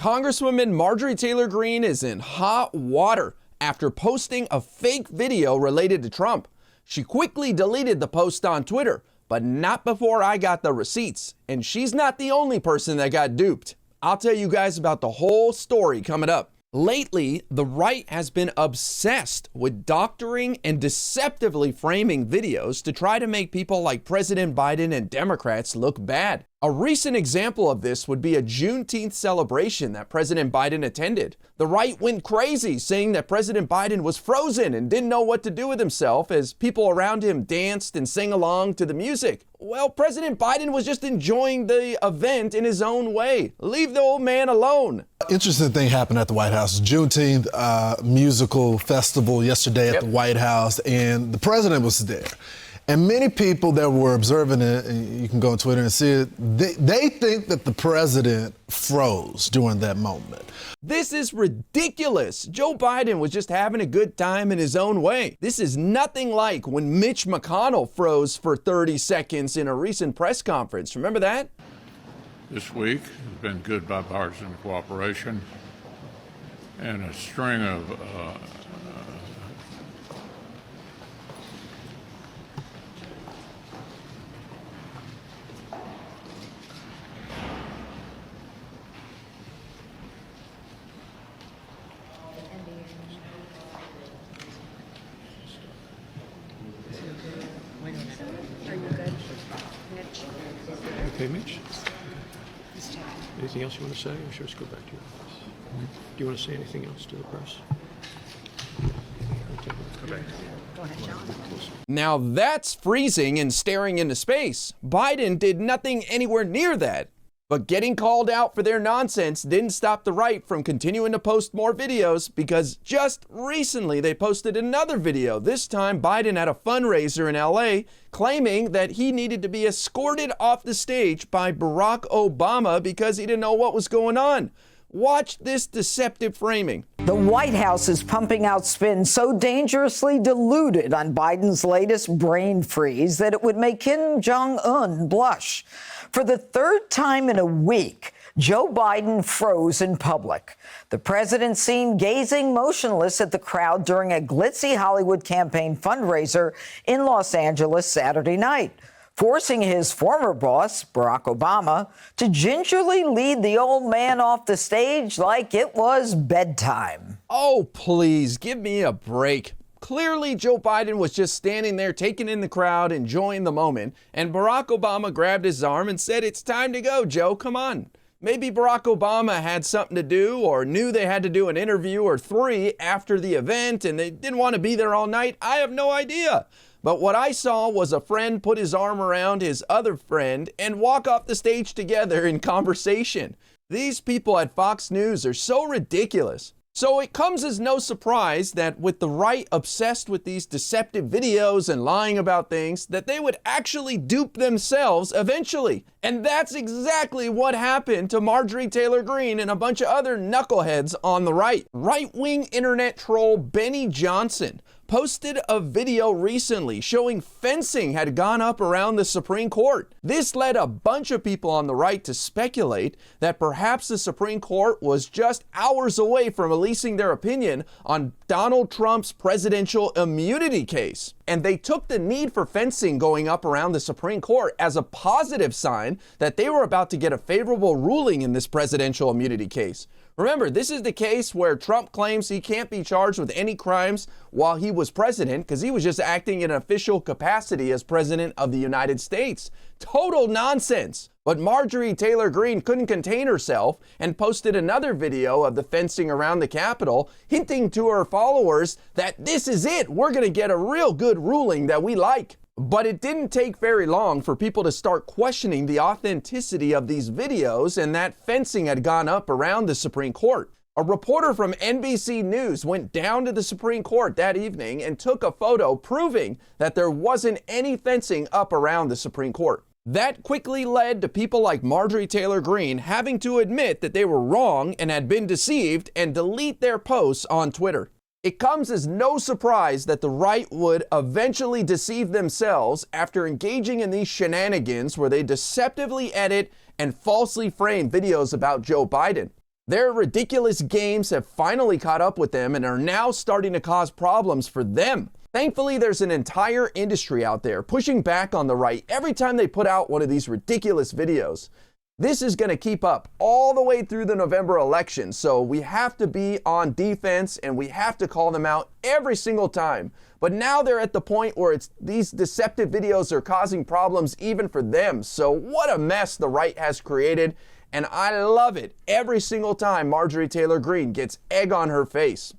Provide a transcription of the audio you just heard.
Congresswoman Marjorie Taylor Greene is in hot water after posting a fake video related to Trump. She quickly deleted the post on Twitter, but not before I got the receipts. And she's not the only person that got duped. I'll tell you guys about the whole story coming up. Lately, the right has been obsessed with doctoring and deceptively framing videos to try to make people like President Biden and Democrats look bad. A recent example of this would be a Juneteenth celebration that President Biden attended. The right went crazy, saying that President Biden was frozen and didn't know what to do with himself as people around him danced and sang along to the music. Well, President Biden was just enjoying the event in his own way. Leave the old man alone. Interesting thing happened at the White House. Juneteenth musical festival yesterday at the White House, and the president was there. And many people that were observing it, and you can go on Twitter and see it, they think that the president froze during that moment. This is ridiculous. Joe Biden was just having a good time in his own way. This is nothing like when Mitch McConnell froze for 30 seconds in a recent press conference. Remember that? This week has been good bipartisan cooperation and a string of Okay, Mitch? Anything else you want to say, or should I just go back to your office? Do you want to say anything else to the press? Okay, go back. Go ahead, John. Now that's freezing and staring into space. Biden did nothing anywhere near that. But getting called out for their nonsense didn't stop the right from continuing to post more videos, because just recently they posted another video, this time Biden at a fundraiser in LA, claiming that he needed to be escorted off the stage by Barack Obama because he didn't know what was going on. Watch this deceptive framing. The White House is pumping out spin so dangerously diluted on Biden's latest brain freeze that it would make Kim Jong-un blush. For the third time in a week, Joe Biden froze in public. The president seen gazing motionless at the crowd during a glitzy Hollywood campaign fundraiser in Los Angeles Saturday night, forcing his former boss, Barack Obama, to gingerly lead the old man off the stage like it was bedtime. Oh, please, give me a break. Clearly, Joe Biden was just standing there taking in the crowd, enjoying the moment, and Barack Obama grabbed his arm and said, "It's time to go, Joe, come on." Maybe Barack Obama had something to do or knew they had to do an interview or three after the event and they didn't want to be there all night. I have no idea. But what I saw was a friend put his arm around his other friend and walk off the stage together in conversation. These people at Fox News are so ridiculous. So it comes as no surprise that with the right obsessed with these deceptive videos and lying about things, that they would actually dupe themselves eventually. And that's exactly what happened to Marjorie Taylor Greene and a bunch of other knuckleheads on the right. Right-wing internet troll Benny Johnson posted a video recently showing fencing had gone up around the Supreme Court. This led a bunch of people on the right to speculate that perhaps the Supreme Court was just hours away from releasing their opinion on Donald Trump's presidential immunity case. And they took the need for fencing going up around the Supreme Court as a positive sign that they were about to get a favorable ruling in this presidential immunity case. Remember, this is the case where Trump claims he can't be charged with any crimes while he was president because he was just acting in an official capacity as president of the United States. Total nonsense. But Marjorie Taylor Greene couldn't contain herself and posted another video of the fencing around the Capitol, hinting to her followers that this is it. We're going to get a real good ruling that we like. But it didn't take very long for people to start questioning the authenticity of these videos and that fencing had gone up around the Supreme Court. A reporter from NBC News went down to the Supreme Court that evening and took a photo proving that there wasn't any fencing up around the Supreme Court. That quickly led to people like Marjorie Taylor Greene having to admit that they were wrong and had been deceived and delete their posts on Twitter. It comes as no surprise that the right would eventually deceive themselves after engaging in these shenanigans where they deceptively edit and falsely frame videos about Joe Biden. Their ridiculous games have finally caught up with them and are now starting to cause problems for them. Thankfully, there's an entire industry out there pushing back on the right every time they put out one of these ridiculous videos. This is going to keep up all the way through the November election, so we have to be on defense and we have to call them out every single time. But now they're at the point where these deceptive videos are causing problems even for them. So what a mess the right has created, and I love it every single time Marjorie Taylor Greene gets egg on her face.